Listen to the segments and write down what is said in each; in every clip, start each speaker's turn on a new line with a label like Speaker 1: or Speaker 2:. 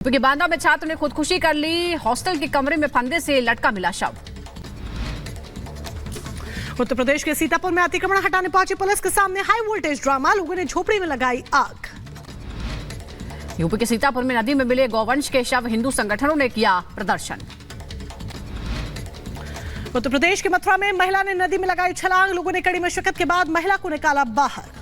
Speaker 1: UP के बांदा में छात्र ने खुदकुशी कर ली। हॉस्टल के कमरे में फंदे से लटका मिला शव।
Speaker 2: उत्तर प्रदेश के सीतापुर में अतिक्रमण हटाने पहुंची पुलिस के सामने हाई वोल्टेज ड्रामा, लोगों ने झोपड़ी में लगाई आग।
Speaker 1: यूपी के सीतापुर में नदी में मिले गौवंश के शव, हिंदू संगठनों ने किया प्रदर्शन।
Speaker 2: उत्तर प्रदेश के मथुरा में महिला ने नदी में लगाई छलांग, लोगों ने कड़ी मशक्कत के बाद महिला को निकाला बाहर।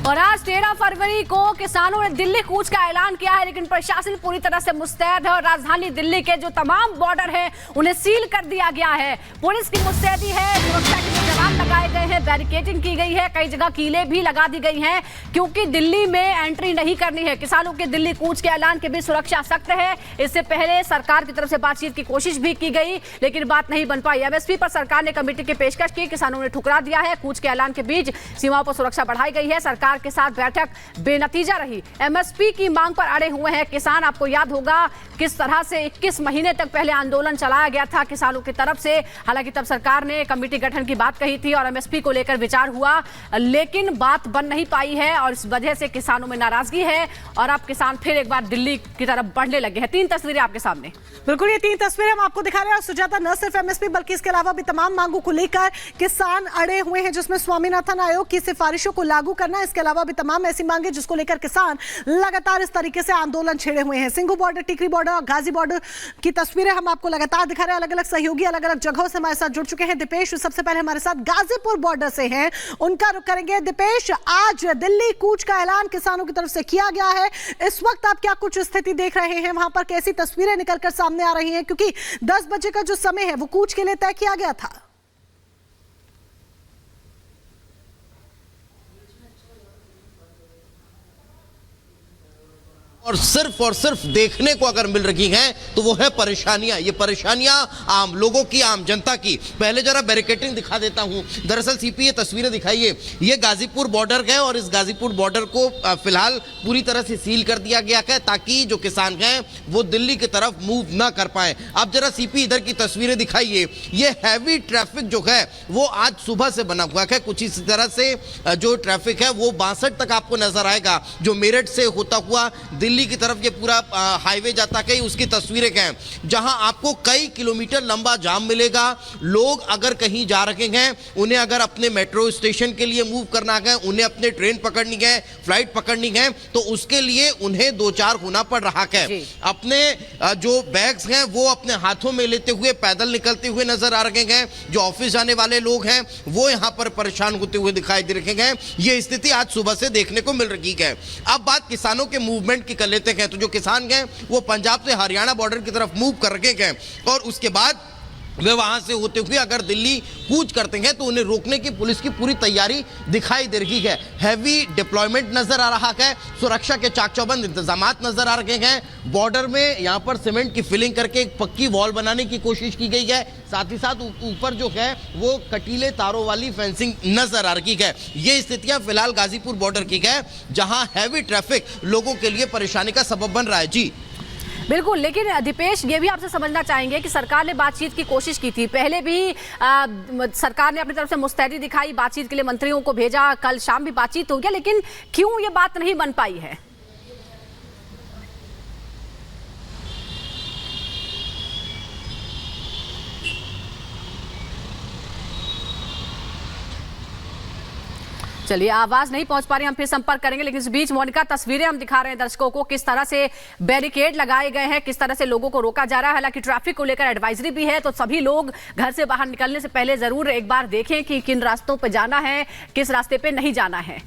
Speaker 1: और आज 13 फरवरी को किसानों ने दिल्ली कूच का ऐलान किया है, लेकिन प्रशासन पूरी तरह से मुस्तैद है और राजधानी दिल्ली के जो तमाम बॉर्डर हैं उन्हें सील कर दिया गया है। पुलिस की मुस्तैदी है, सुरक्षा के जवान लगाए गए हैं, बैरिकेडिंग की गई है, कई जगह कीलें भी लगा दी गई हैं क्योंकि दिल्ली में एंट्री नहीं करनी है। किसानों के दिल्ली कूच के ऐलान के बीच सुरक्षा सख्त है। इससे पहले सरकार की तरफ से बातचीत की कोशिश भी की गई, लेकिन बात नहीं बन पाई। एमएसपी पर सरकार ने कमेटी की पेशकश की, किसानों ने ठुकरा दिया है। कूच के ऐलान के बीच सीमाओं पर सुरक्षा बढ़ाई गई है। सरकार के साथ बैठक बेनतीजा रही। एमएसपी की मांग पर अड़े हुए हैं किसान। आपको याद होगा किस तरह से 21 महीने तक पहले आंदोलन चलाया गया था किसानों की तरफ से। हालांकि तब सरकार ने कमेटी गठन की बात कही थी और एमएसपी को लेकर विचार हुआ, लेकिन बात बन नहीं पाई है और इस वजह से किसानों में नाराजगी है और अब किसान फिर एक बार दिल्ली की तरफ बढ़ने लगे हैं। 3 तस्वीरें आपके सामने।
Speaker 2: बिल्कुल, ये 3 तस्वीरें हम आपको दिखा रहे हैं। और सुजाता, न सिर्फ एमएसपी बल्कि इसके अलावा भी तमाम मांगों को लेकर किसान अड़े हुए हैं, जिसमें स्वामीनाथन आयोग की सिफारिशों को लागू करना, इसके अलावा भी तमाम ऐसी मांगे जिसको लेकर किसान लगातार इस तरीके से आंदोलन छेड़े हुए हैं। सिंघू बॉर्डर, टिकरी बॉर्डर और गाजी बॉर्डर की तस्वीरें हम आपको लगातार दिखा रहे हैं। अलग अलग सहयोगी अलग अलग जगहों से हमारे साथ जुड़ चुके हैं। दीपेश सबसे पहले हमारे साथ गाजीपुर बॉर्डर से हैं, उनका रुख करेंगे। दीपेश, आज दिल्ली कूच का ऐलान किसानों की तरफ से किया गया है, इस वक्त आप क्या कुछ स्थिति देख रहे हैं, वहां पर कैसी तस्वीरें निकलकर सामने आ रही हैं, क्योंकि 10 बजे का जो समय है वो कूच के लिए तय किया गया था।
Speaker 3: और सिर्फ देखने को अगर मिल रही हैं तो वो है परेशानियां। ये परेशानियां आम लोगों की, आम जनता की। पहले जरा बैरिकेडिंग दिखा देता हूं। दरअसल सीपी ये तस्वीरें दिखाइए, ये गाजीपुर बॉर्डर है और इस गाजीपुर बॉर्डर को फिलहाल पूरी तरह से सील कर दिया गया है ताकि जो किसान हैं वो दिल्ली की तरफ मूव ना कर पाए। अब जरा सीपी इधर की तस्वीरें दिखाइए। ये हैवी ट्रैफिक जो है वो आज सुबह से बना हुआ है। कुछ इसी तरह से जो ट्रैफिक है वो 62 तक आपको नजर आएगा, जो मेरठ से होता हुआ दिल्ली की तरफ ये पूरा हाईवे जाता है। उसकी तस्वीरें हैं जहां आपको कई किलोमीटर लंबा जाम मिलेगा। लोग अगर कहीं जा रहे हैं, उन्हें अगर अपने मेट्रो स्टेशन के लिए मूव करना है, उन्हें अपने ट्रेन पकड़नी है, फ्लाइट पकड़नी है, तो उसके लिए उन्हें 2-4 होना पड़ रहा है। अपने जो बैग्स हैं वो अपने हाथों में लेते हुए पैदल निकलते हुए नजर आ रहे हैं। जो ऑफिस जाने वाले लोग हैं वो यहां पर परेशान होते हुए दिखाई दे रहे हैं। ये स्थिति आज सुबह से देखने को मिल रही है। अब बात किसानों के मूवमेंट की लेते हैं तो जो किसान हैं वो पंजाब से हरियाणा बॉर्डर की तरफ मूव कर रहे हैं और उसके बाद वे वहां से होते हुए अगर दिल्ली कूच करते हैं तो उन्हें रोकने की पुलिस की पूरी तैयारी दिखाई दे रही है। हैवी डिप्लॉयमेंट नजर आ रहा है, सुरक्षा के चाक चौबंद इंतजामात नजर आ रहे हैं। बॉर्डर में यहां पर सीमेंट की फिलिंग करके एक पक्की वॉल बनाने की कोशिश की गई है। साथ ही साथ ऊपर जो है वो कटीले तारों वाली फेंसिंग नजर आ रही है। ये स्थितियां फिलहाल गाजीपुर बॉर्डर की है जहां हैवी ट्रैफिक लोगों के लिए परेशानी का सबब बन रहा है। जी
Speaker 1: बिल्कुल, लेकिन दीपेश ये भी आपसे समझना चाहेंगे कि सरकार ने बातचीत की कोशिश की थी, पहले भी सरकार ने अपनी तरफ से मुस्तैदी दिखाई, बातचीत के लिए मंत्रियों को भेजा, कल शाम भी बातचीत हो गया, लेकिन क्यों ये बात नहीं बन पाई है? चलिए, आवाज नहीं पहुंच पा रही, हम फिर संपर्क करेंगे, लेकिन इस बीच मोनिका तस्वीरें हम दिखा रहे हैं दर्शकों को, किस तरह से बैरिकेड लगाए गए हैं, किस तरह से लोगों को रोका जा रहा है। हालांकि ट्रैफिक को लेकर एडवाइजरी भी है, तो सभी लोग घर से बाहर निकलने से पहले जरूर एक बार देखें कि किन रास्तों पर जाना है, किस रास्ते पे नहीं जाना है।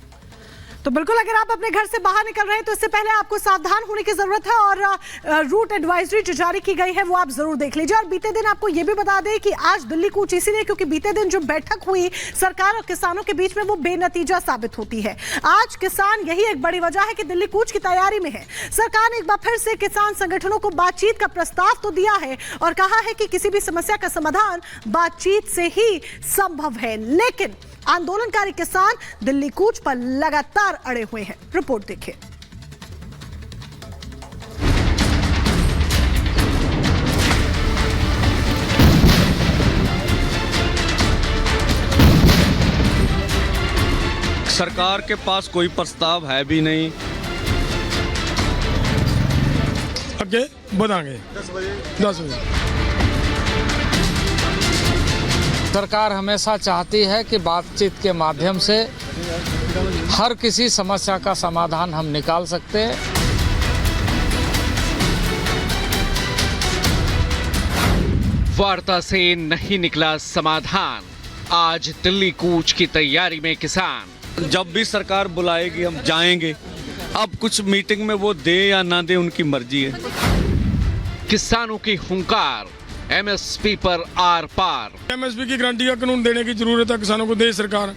Speaker 2: तो बिल्कुल अगर आप अपने घर से बाहर निकल रहे हैं तो इससे पहले आपको सावधान होने की जरूरत है और रूट एडवाइजरी जो जारी की गई है वो आप जरूर देख लीजिए। और बीते दिन आपको ये भी बता दें कि आज दिल्ली कूच इसीलिए क्योंकि बीते दिन जो बैठक हुई सरकार और किसानों के बीच में वो बेनतीजा साबित होती है। आज किसान यही एक बड़ी वजह है कि दिल्ली कूच की तैयारी में है। सरकार ने एक बार फिर से किसान संगठनों को बातचीत का प्रस्ताव तो दिया है और कहा है कि किसी भी समस्या का समाधान बातचीत से ही संभव है, लेकिन आंदोलनकारी किसान दिल्ली कूच पर लगातार अड़े हुए हैं। रिपोर्ट देखिए।
Speaker 4: सरकार के पास कोई प्रस्ताव है भी नहीं।
Speaker 5: आगे बढ़ाएंगे 10 बजे।
Speaker 6: सरकार हमेशा चाहती है कि बातचीत के माध्यम से हर किसी समस्या का समाधान हम निकाल सकते हैं।
Speaker 7: वार्ता से नहीं निकला समाधान, आज दिल्ली कूच की तैयारी में किसान।
Speaker 4: जब भी सरकार बुलाएगी हम जाएंगे। अब कुछ मीटिंग में वो दे या ना दे उनकी मर्जी है।
Speaker 7: किसानों की हुंकार, एमएसपी पर आर पार।
Speaker 5: एमएसपी की गारंटी का कानून देने की जरूरत है, किसानों को दे सरकार।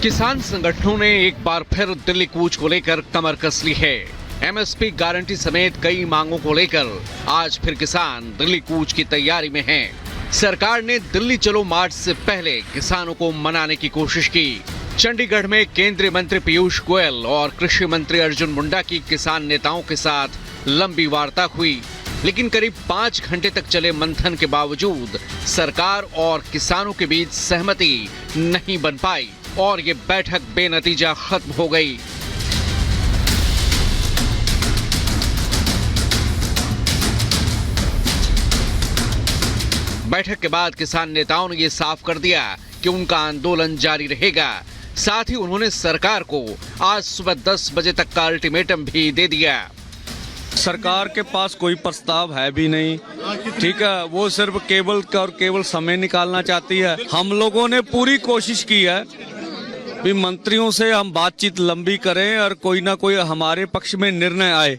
Speaker 7: किसान संगठनों ने एक बार फिर दिल्ली कूच को लेकर कमर कस ली है। एमएसपी गारंटी समेत कई मांगों को लेकर आज फिर किसान दिल्ली कूच की तैयारी में हैं। सरकार ने दिल्ली चलो मार्च से पहले किसानों को मनाने की कोशिश की। चंडीगढ़ में केंद्रीय मंत्री पीयूष गोयल और कृषि मंत्री अर्जुन मुंडा की किसान नेताओं के साथ लंबी वार्ता हुई, लेकिन करीब 5 घंटे तक चले मंथन के बावजूद सरकार और किसानों के बीच सहमति नहीं बन पाई और ये बैठक बेनतीजा खत्म हो गई। बैठक के बाद किसान नेताओं ने ये साफ कर दिया कि उनका आंदोलन जारी रहेगा। साथ ही उन्होंने सरकार को आज सुबह 10 बजे तक का अल्टीमेटम भी दे दिया।
Speaker 4: सरकार के पास कोई प्रस्ताव है भी नहीं, ठीक है। वो सिर्फ केवल समय निकालना चाहती है। हम लोगों ने पूरी कोशिश की है भी मंत्रियों से हम बातचीत लंबी करें और कोई ना कोई हमारे पक्ष में निर्णय आए,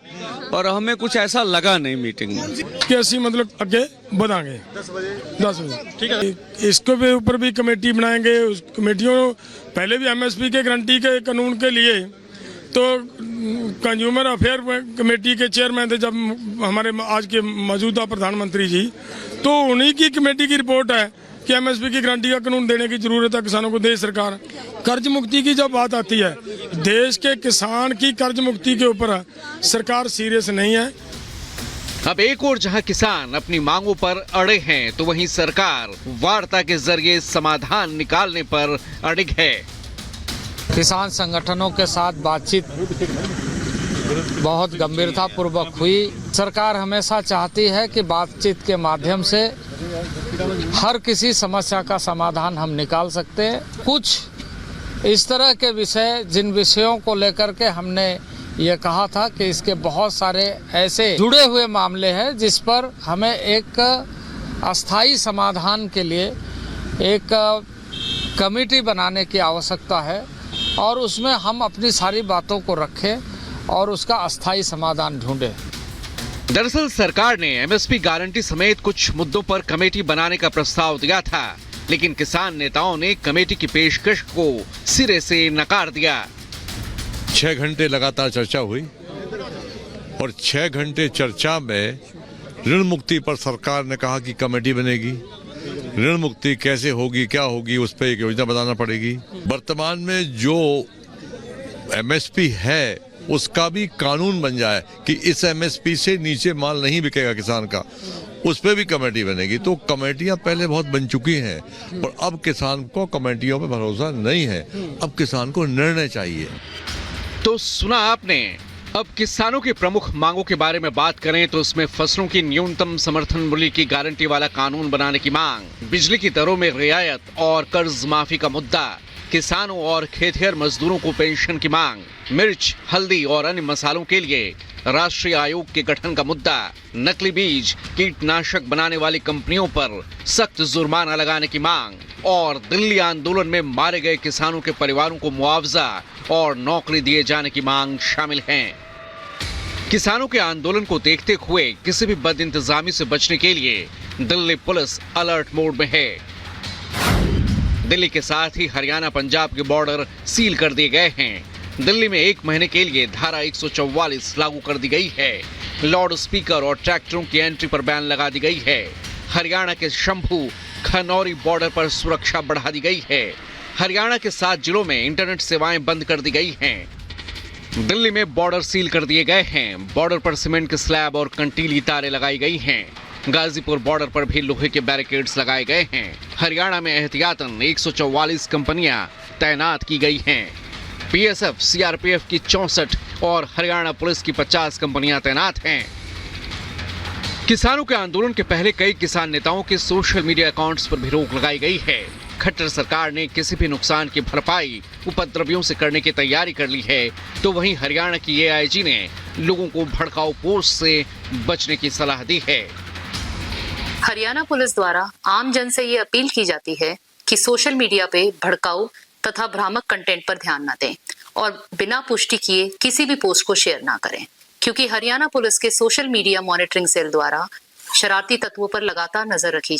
Speaker 4: और हमें कुछ ऐसा लगा नहीं मीटिंग में।
Speaker 5: कैसी मतलब आगे बढ़ाएंगे 10 बजे, ठीक है। इसके भी ऊपर भी कमेटी बनाएंगे। उस कमेटियों पहले भी एमएसपी के गारंटी के कानून के लिए तो कंज्यूमर अफेयर कमेटी के चेयरमैन थे जब हमारे आज के मौजूदा प्रधानमंत्री जी, तो उन्हीं की कमेटी की रिपोर्ट है कि एमएसपी की गारंटी का कानून देने की जरूरत है, किसानों को दे सरकार। कर्ज मुक्ति की जब बात आती है, देश के किसान की कर्ज मुक्ति के ऊपर सरकार सीरियस नहीं है।
Speaker 7: अब एक और जहां किसान अपनी मांगों पर अड़े हैं, तो वहीं सरकार वार्ता के जरिए समाधान निकालने पर अड़िग है।
Speaker 6: किसान संगठनों के साथ बातचीत बहुत गंभीरतापूर्वक हुई। सरकार हमेशा चाहती है कि बातचीत के माध्यम से हर किसी समस्या का समाधान हम निकाल सकते हैं। कुछ इस तरह के विषय, जिन विषयों को लेकर के हमने ये कहा था कि इसके बहुत सारे ऐसे जुड़े हुए मामले हैं जिस पर हमें एक अस्थायी समाधान के लिए एक कमेटी बनाने की आवश्यकता है और उसमें हम अपनी सारी बातों को रखें और उसका अस्थायी समाधान ढूंढें।
Speaker 7: दरअसल सरकार ने एमएसपी गारंटी समेत कुछ मुद्दों पर कमेटी बनाने का प्रस्ताव दिया था, लेकिन किसान नेताओं ने कमेटी की पेशकश को सिरे से नकार दिया।
Speaker 8: 6 घंटे लगातार चर्चा हुई और 6 घंटे चर्चा में ऋण मुक्ति पर सरकार ने कहा कि कमेटी बनेगी। ऋण मुक्ति कैसे होगी, क्या होगी, उस पर एक योजना बनाना पड़ेगी। वर्तमान में जो एमएसपी है उसका भी कानून बन जाए कि इस एमएसपी से नीचे माल नहीं बिकेगा किसान का, उस पर भी कमेटी बनेगी। तो कमेटियां पहले बहुत बन चुकी हैं और अब किसान को कमेटियों पर भरोसा नहीं है। अब किसान को निर्णय चाहिए।
Speaker 7: तो सुना आपने। अब किसानों की प्रमुख मांगों के बारे में बात करें तो उसमें फसलों की न्यूनतम समर्थन मूल्य की गारंटी वाला कानून बनाने की मांग, बिजली की दरों में रियायत और कर्ज माफी का मुद्दा, किसानों और खेतिहर मजदूरों को पेंशन की मांग, मिर्च, हल्दी और अन्य मसालों के लिए राष्ट्रीय आयोग के गठन का मुद्दा, नकली बीज, कीटनाशक बनाने वाली कंपनियों पर सख्त जुर्माना लगाने की मांग और दिल्ली आंदोलन में मारे गए किसानों के परिवारों को मुआवजा और नौकरी दिए जाने की मांग शामिल हैं। किसानों के आंदोलन को देखते हुए किसी भी बदइंतजामी से बचने के लिए दिल्ली पुलिस अलर्ट मोड में है। दिल्ली के साथ ही हरियाणा पंजाब के बॉर्डर सील कर दिए गए हैं। दिल्ली में 1 महीने के लिए धारा 144 लागू कर दी गई है। लाउड स्पीकर और ट्रैक्टरों की एंट्री पर बैन लगा दी गई है। हरियाणा के शंभू खनौरी बॉर्डर पर सुरक्षा बढ़ा दी गई है। हरियाणा के 7 जिलों में इंटरनेट सेवाएं बंद कर दी गई हैं। दिल्ली में बॉर्डर सील कर दिए गए हैं। बॉर्डर पर सीमेंट के स्लैब और कंटीली तारें लगाई गई हैं। गाजीपुर बॉर्डर पर भी लोहे के बैरिकेड्स लगाए गए हैं। हरियाणा में एहतियातन 144 कंपनियां तैनात की गई हैं। बीएसएफ, सीआरपीएफ की 64 और हरियाणा पुलिस की 50 कंपनियां तैनात हैं। किसानों के आंदोलन के पहले कई किसान नेताओं के सोशल मीडिया अकाउंट्स पर भी रोक लगाई गई है। खट्टर सरकार ने किसी भी नुकसान की भरपाई उपद्रवियों से करने की तैयारी कर ली है, तो वहीं हरियाणा की एआईजी ने लोगों को भड़काऊ पोस्ट से बचने की सलाह दी है।
Speaker 9: हरियाणा पुलिस द्वारा आम जन से ये अपील की जाती है कि सोशल मीडिया पे भड़काऊ तथा भ्रामक कंटेंट पर ध्यान न दें और बिना पुष्टि किए किसी भी पोस्ट को शेयर ना करें, क्योंकि हरियाणा पुलिस के सोशल मीडिया मॉनिटरिंग सेल द्वारा शरारती तत्वों पर लगातार नजर रखी